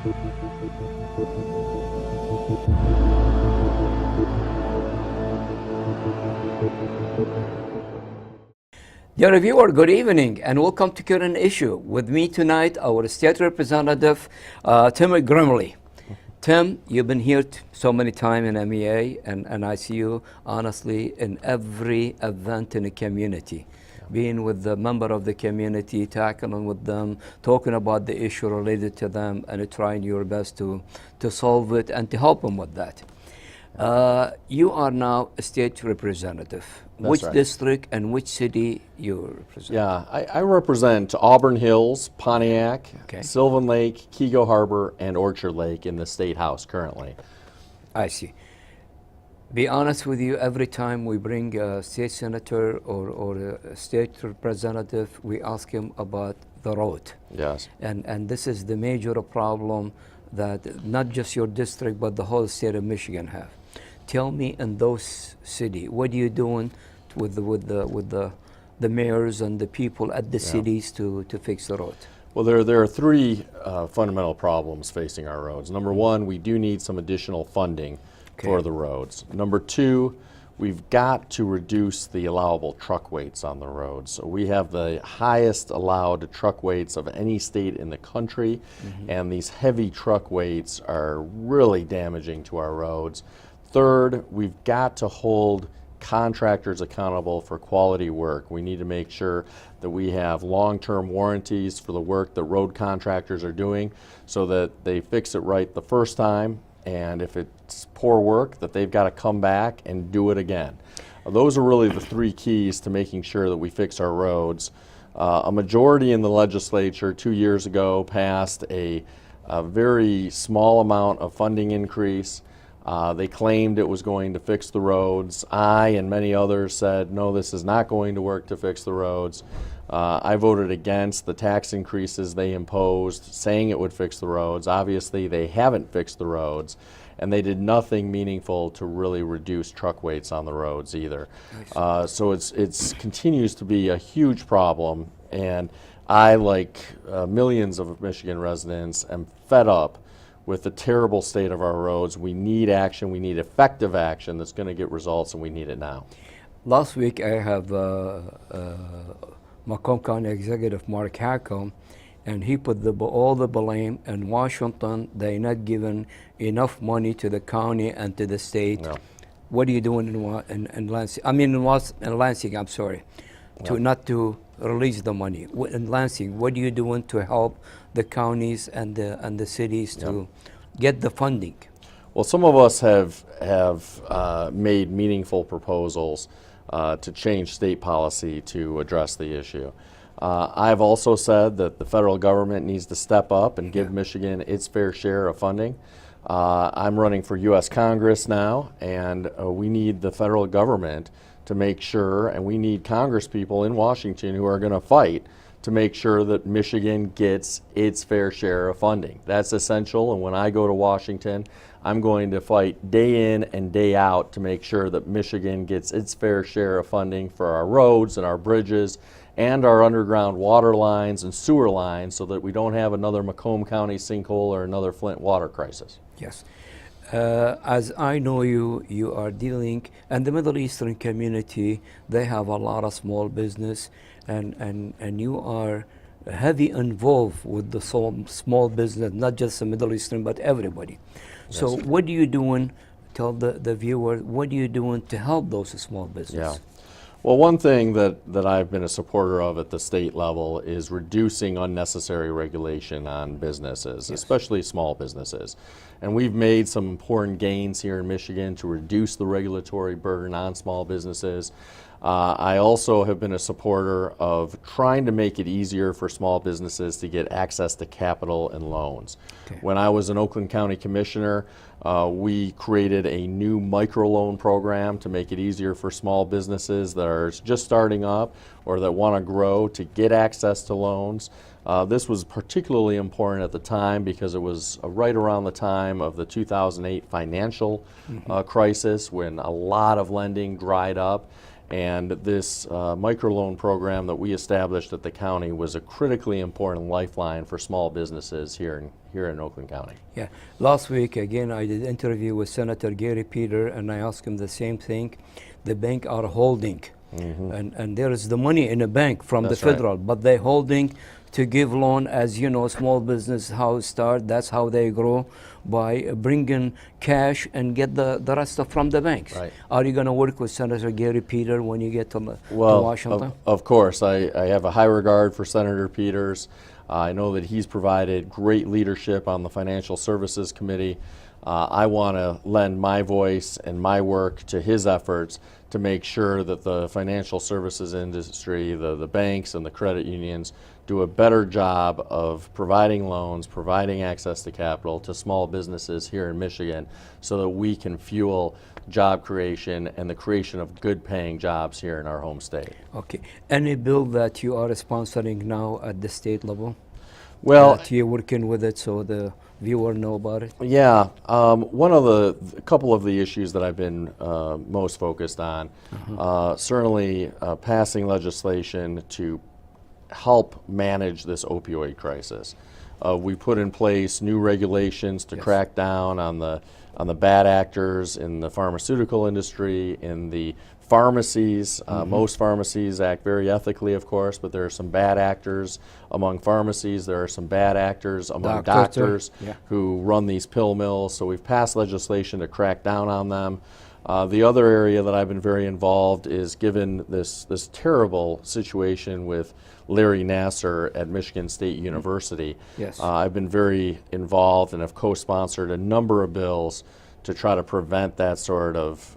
Dear reviewer, good evening and welcome to Current Issue. With me tonight, our State Representative, Tim Greimel. Tim, you've been here so many times in MEA and I see you, honestly, in every event in the community. Being with the member of the community, tackling with them, talking about the issue related to them, and trying your best to solve it and to help them with that. You are now a state representative. That's which right. District and which city you represent? Yeah, I represent Auburn Hills, Pontiac, Okay. Sylvan Lake, Kego Harbor, and Orchard Lake in the State House currently. I see. Be honest with you, every time we bring a state senator or a state representative, we ask him about the road. Yes. And this is the major problem that not just your district, but the whole state of Michigan have. Tell me, in those cities, what are you doing with the mayors and the people at the cities to fix the road? Well, there are three fundamental problems facing our roads. Number one, we do need some additional funding for the roads. Number two, we've got to reduce the allowable truck weights on the roads. So we have the highest allowed truck weights of any state in the country, and these heavy truck weights are really damaging to our roads. Third, we've got to hold contractors accountable for quality work. We need to make sure that we have long-term warranties for the work that road contractors are doing so that they fix it right the first time, and if it's poor work, that they've got to come back and do it again. Those are really the three keys to making sure that we fix our roads. A majority in the legislature 2 years ago passed a very small amount of funding increase. They claimed it was going to fix the roads. I and many others said, no, this is not going to work to fix the roads. I voted against the tax increases they imposed, saying it would fix the roads. Obviously, they haven't fixed the roads, and they did nothing meaningful to really reduce truck weights on the roads either. So it continues to be a huge problem, and I, like millions of Michigan residents, am fed up with the terrible state of our roads. We need action. We need effective action that's going to get results, and we need it now. Last week, I have Macomb County Executive Mark Hackel, and he put all the blame in Washington. They're not giving enough money to the county and to the state. No. What are you doing in Lansing? I mean, in Lansing, I'm sorry, not to release the money. In Lansing, what are you doing to help the counties and the cities to get the funding? Well, some of us have made meaningful proposals to change state policy to address the issue. I've also said that the federal government needs to step up and give Michigan its fair share of funding. I'm running for U.S. Congress now, and we need the federal government to make sure, and we need Congress people in Washington who are going to fight to make sure that Michigan gets its fair share of funding. That's essential, and when I go to Washington, I'm going to fight day in and day out to make sure that Michigan gets its fair share of funding for our roads and our bridges and our underground water lines and sewer lines so that we don't have another Macomb County sinkhole or another Flint water crisis. Yes. As I know you are dealing, and the Middle Eastern community, they have a lot of small business, and you are heavy involved with the small business, not just the Middle Eastern, but everybody. Yes. So what are you doing, tell the viewer, what are you doing to help those small businesses? Yeah. Well, one thing that I've been a supporter of at the state level is reducing unnecessary regulation on businesses, especially small businesses. And we've made some important gains here in Michigan to reduce the regulatory burden on small businesses. I also have been a supporter of trying to make it easier for small businesses to get access to capital and loans. Okay. When I was an Oakland County Commissioner, we created a new microloan program to make it easier for small businesses that are just starting up or that want to grow to get access to loans. This was particularly important at the time because it was right around the time of the 2008 financial crisis when a lot of lending dried up. And this microloan program that we established at the county was a critically important lifeline for small businesses here in Oakland County. Yeah. Last week, again, I did an interview with Senator Gary Peter, and I asked him the same thing. The bank are holding, and there is the money in the bank from That's the federal, but they're holding to give loan. As you know, small business, how it start, that's how they grow, by bringing cash and get the rest from the banks. Right. Are you going to work with Senator Gary Peter when you get to Washington? Of course. I have a high regard for Senator Peters. I know that he's provided great leadership on the Financial Services Committee. I want to lend my voice and my work to his efforts to make sure that the financial services industry, the banks and the credit unions, do a better job of providing loans, providing access to capital to small businesses here in Michigan, so that we can fuel job creation and the creation of good paying jobs here in our home state. Okay. Any bill that you are sponsoring now at the state level? Well, That you're working with it so the viewer know about it? yeah, a couple of the issues that I've been most focused on, certainly passing legislation to help manage this opioid crisis. We put in place new regulations to crack down on the bad actors in the pharmaceutical industry, in the pharmacies. Most pharmacies act very ethically, of course, but there are some bad actors among pharmacies. There are some bad actors among doctors who run these pill mills. So we've passed legislation to crack down on them. The other area that I've been very involved is, given this terrible situation with Larry Nassar at Michigan State University. Yes. I've been very involved and have co-sponsored a number of bills to try to prevent that sort of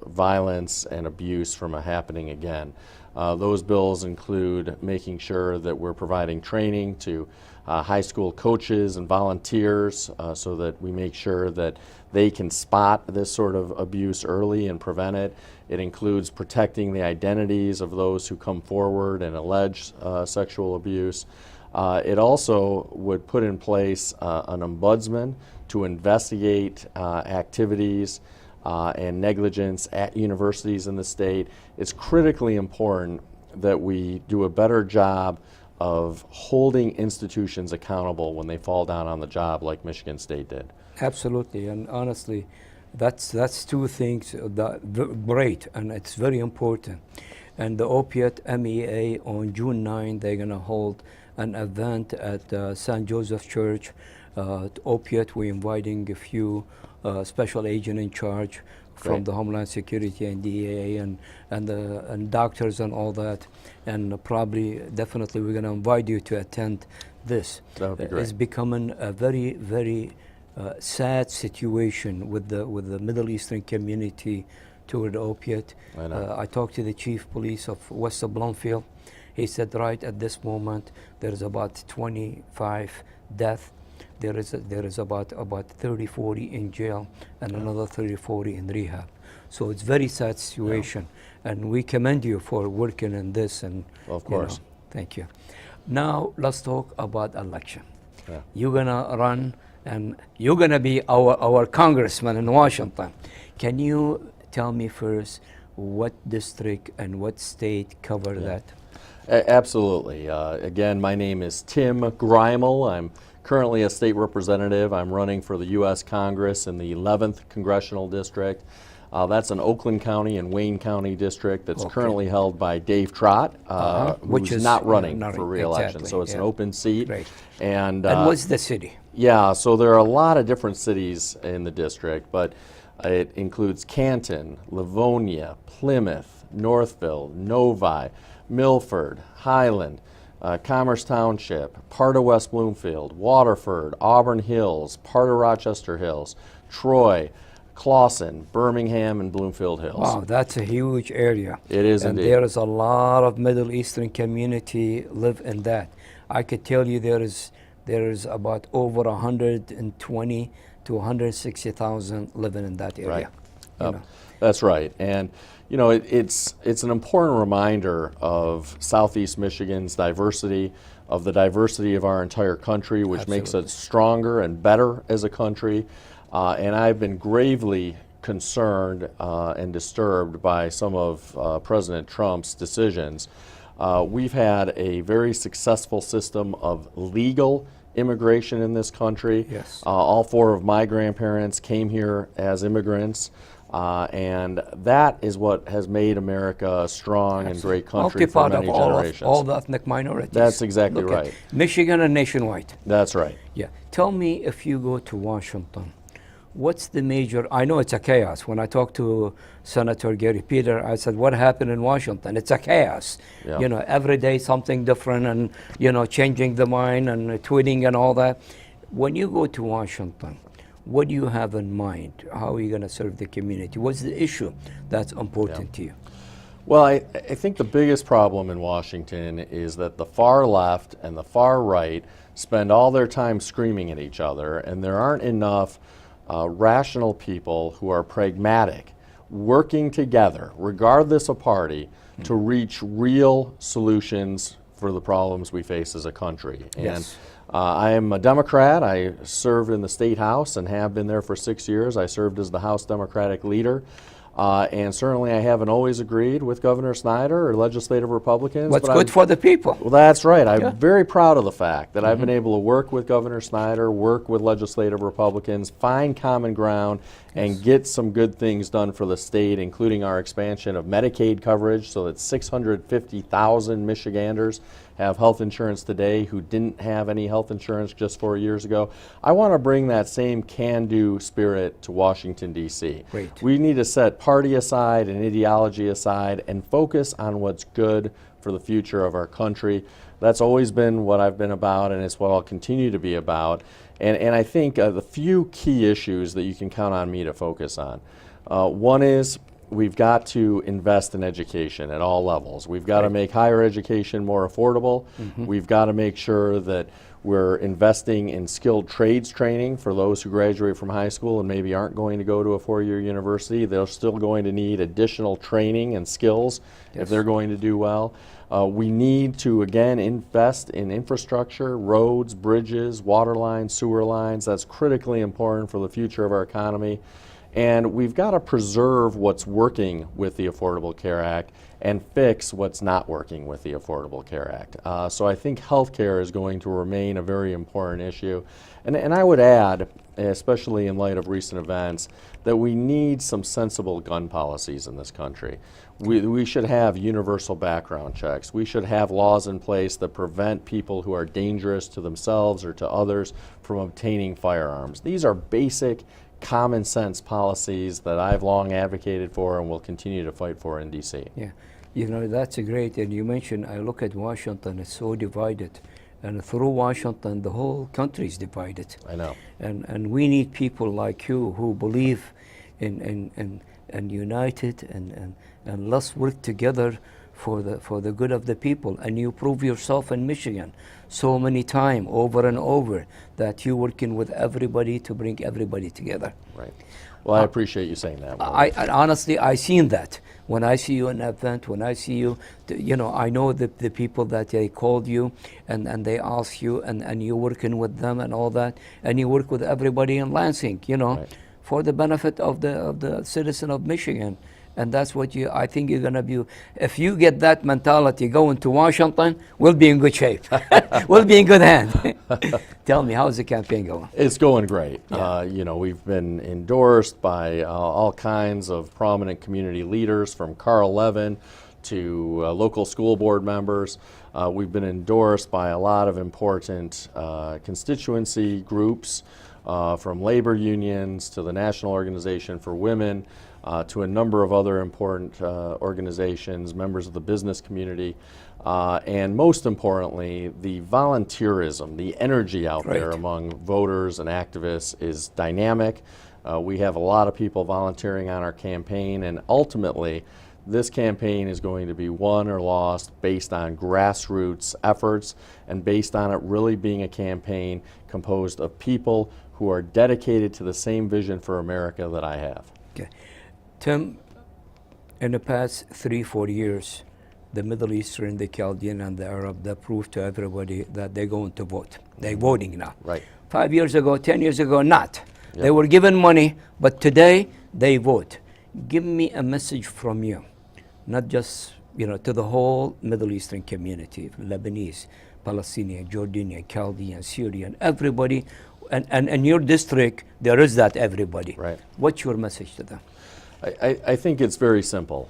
violence and abuse from happening again. Those bills include making sure that we're providing training to high school coaches and volunteers so that we make sure that they can spot this sort of abuse early and prevent it. It includes protecting the identities of those who come forward and allege sexual abuse. It also would put in place an ombudsman to investigate activities and negligence at universities in the state. It's critically important that we do a better job of holding institutions accountable when they fall down on the job, like Michigan State did. Absolutely, and honestly, that's two things that great, and it's very important. And the opiate MEA on June 9, they're going to hold an event at St. Joseph Church. Opiate, we're inviting a few special agent in charge from the Homeland Security and DEA and doctors and all that, and definitely we're going to invite you to attend this. That would be great. It's becoming a very, very sad situation with the Middle Eastern community toward opiate. I know. I talked to the chief police of West of Bloomfield. He said right at this moment there is about 25 deaths. There is about 30, 40 in jail and another 30, 40 in rehab. So it's very sad situation, and we commend you for working in this. And of course, thank you. Now let's talk about election. Yeah. You're gonna run, and you're gonna be our congressman in Washington. Can you tell me first what district and what state cover that? Absolutely. Again, my name is Tim Greimel. I'm currently a state representative. I'm running for the U.S. Congress in the 11th Congressional District. That's an Oakland County and Wayne County district that's currently held by Dave Trott, which is not running for re-election. Exactly, so it's an open seat. Great. And what's the city? Yeah, so there are a lot of different cities in the district, but it includes Canton, Livonia, Plymouth, Northville, Novi, Milford, Highland, Commerce Township, part of West Bloomfield, Waterford, Auburn Hills, part of Rochester Hills, Troy, Clawson, Birmingham, and Bloomfield Hills. Wow, that's a huge area. It is and indeed. there is a lot of Middle Eastern community live in that. I could tell you there is about over 120 to 160,000 living in that area. Right. That's right. And you know, it's an important reminder of Southeast Michigan's diversity, of the diversity of our entire country, which makes us stronger and better as a country. And I've been gravely concerned and disturbed by some of President Trump's decisions. We've had a very successful system of legal immigration in this country. Yes. All four of my grandparents came here as immigrants. And that is what has made America a strong and great country for many generations. All the ethnic minorities. That's exactly Look at right. Michigan and nationwide. That's right. Yeah. Tell me, if you go to Washington, what's the major, I know it's a chaos. When I talked to Senator Gary Peter, I said, what happened in Washington? It's a chaos. Yeah. You know, every day something different and, you know, changing the mind and tweeting and all that. When you go to Washington, what do you have in mind? How are you going to serve the community? What's the issue that's important to you? Well, I think the biggest problem in Washington is that the far left and the far right spend all their time screaming at each other, and there aren't enough rational people who are pragmatic, working together, regardless of party, to reach real solutions for the problems we face as a country. Yes. And I am a Democrat. I served in the State House and have been there for 6 years. I served as the House Democratic leader. And certainly I haven't always agreed with Governor Snyder or legislative Republicans. What's but good for the people. Well, that's right. I'm very proud of the fact that I've been able to work with Governor Snyder, work with legislative Republicans, find common ground, and get some good things done for the state, including our expansion of Medicaid coverage so that 650,000 Michiganders have health insurance today who didn't have any health insurance just 4 years ago. I want to bring that same can-do spirit to Washington, D.C. Great. We need to set party aside and ideology aside and focus on what's good for the future of our country. That's always been what I've been about, and it's what I'll continue to be about. And I think the few key issues that you can count on me to focus on. One is we've got to invest in education at all levels. We've got to make higher education more affordable. We've got to make sure that we're investing in skilled trades training for those who graduate from high school and maybe aren't going to go to a four-year university. They're still going to need additional training and skills if they're going to do well. We need to, again, invest in infrastructure, roads, bridges, water lines, sewer lines. That's critically important for the future of our economy. And we've got to preserve what's working with the Affordable Care Act and fix what's not working with the Affordable Care Act. So I think health care is going to remain a very important issue. And I would add, especially in light of recent events, that we need some sensible gun policies in this country. We should have universal background checks. We should have laws in place that prevent people who are dangerous to themselves or to others from obtaining firearms. These are basic common sense policies that I've long advocated for and will continue to fight for in D.C. Yeah, you know, that's great. And you mentioned, I look at Washington, it's so divided. And through Washington, the whole country is divided. I know. And we need people like you who believe in united and let's work together for the good of the people. And you prove yourself in Michigan so many times, over and over, that you're working with everybody to bring everybody together. Right. Well, I appreciate you saying that. I honestly, I seen that. When I see you in an event, when I see you, you know, I know the people that they called you and they ask you and you're working with them and all that, and you work with everybody in Lansing, you know, for the benefit of the citizen of Michigan. And that's what I think you're going to be. If you get that mentality going to Washington, we'll be in good shape. We'll be in good hands. Tell me, how's the campaign going? It's going great. Yeah. You know, we've been endorsed by all kinds of prominent community leaders, from Carl Levin to local school board members. We've been endorsed by a lot of important constituency groups, from labor unions to the National Organization for Women, to a number of other important organizations, members of the business community, and most importantly, the volunteerism, the energy out there among voters and activists is dynamic. We have a lot of people volunteering on our campaign, and ultimately, this campaign is going to be won or lost based on grassroots efforts and based on it really being a campaign composed of people who are dedicated to the same vision for America that I have. Okay. Tim, in the past 3-4 years, the Middle Eastern, the Chaldean, and the Arab, they proved to everybody that they're going to vote. They're voting now. Right. 5 years ago, 10 years ago, not. They were given money, but today they vote. Give me a message from you, not just to the whole Middle Eastern community, Lebanese, Palestinian, Jordanian, Chaldean, Syrian, everybody. And in your district, there is that everybody. Right. What's your message to them? I think it's very simple.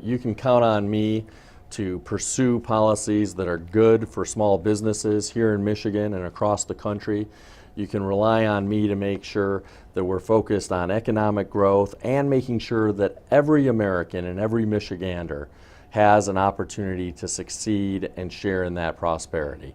You can count on me to pursue policies that are good for small businesses here in Michigan and across the country. You can rely on me to make sure that we're focused on economic growth and making sure that every American and every Michigander has an opportunity to succeed and share in that prosperity.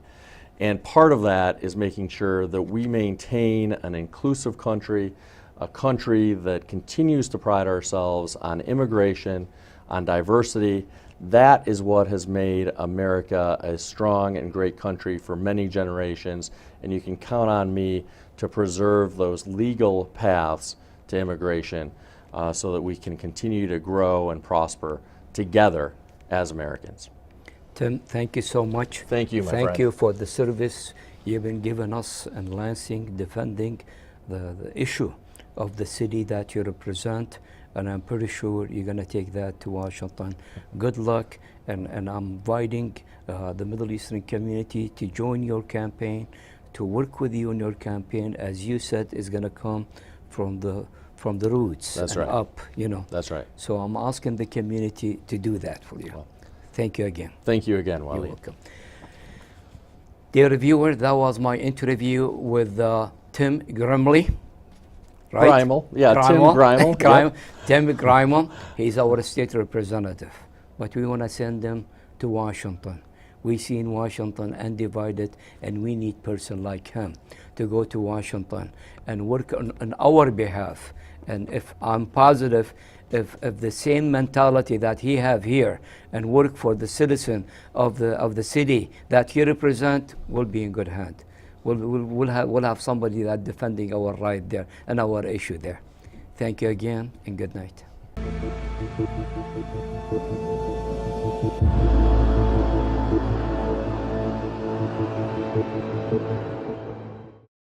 And part of that is making sure that we maintain an inclusive country, a country that continues to pride ourselves on immigration, on diversity. That is what has made America a strong and great country for many generations, and you can count on me to preserve those legal paths to immigration so that we can continue to grow and prosper together as Americans. Tim, thank you so much. Thank you, my friend. Thank you for the service you've been giving us in Lansing, defending the issue of the city that you represent, and I'm pretty sure you're going to take that to Washington. Good luck, and I'm inviting the Middle Eastern community to join your campaign, to work with you in your campaign. As you said, is going to come from the roots. That's and right. up, That's right. So I'm asking the community to do that for you. Well, thank you again. thank you again, Wally. You're welcome. Dear viewer, that was my interview with Tim Greimel. Right? Greimel. Yeah, Tim Greimel. Yep. Tim Greimel. He's our state representative. But we want to send him to Washington. We see in Washington undivided, and we need person like him to go to Washington and work on our behalf. And if I'm positive, if the same mentality that he have here and work for the citizen of the city that he represent, will be in good hand. We'll have somebody that defending our right there and our issue there. Thank you again, and good night.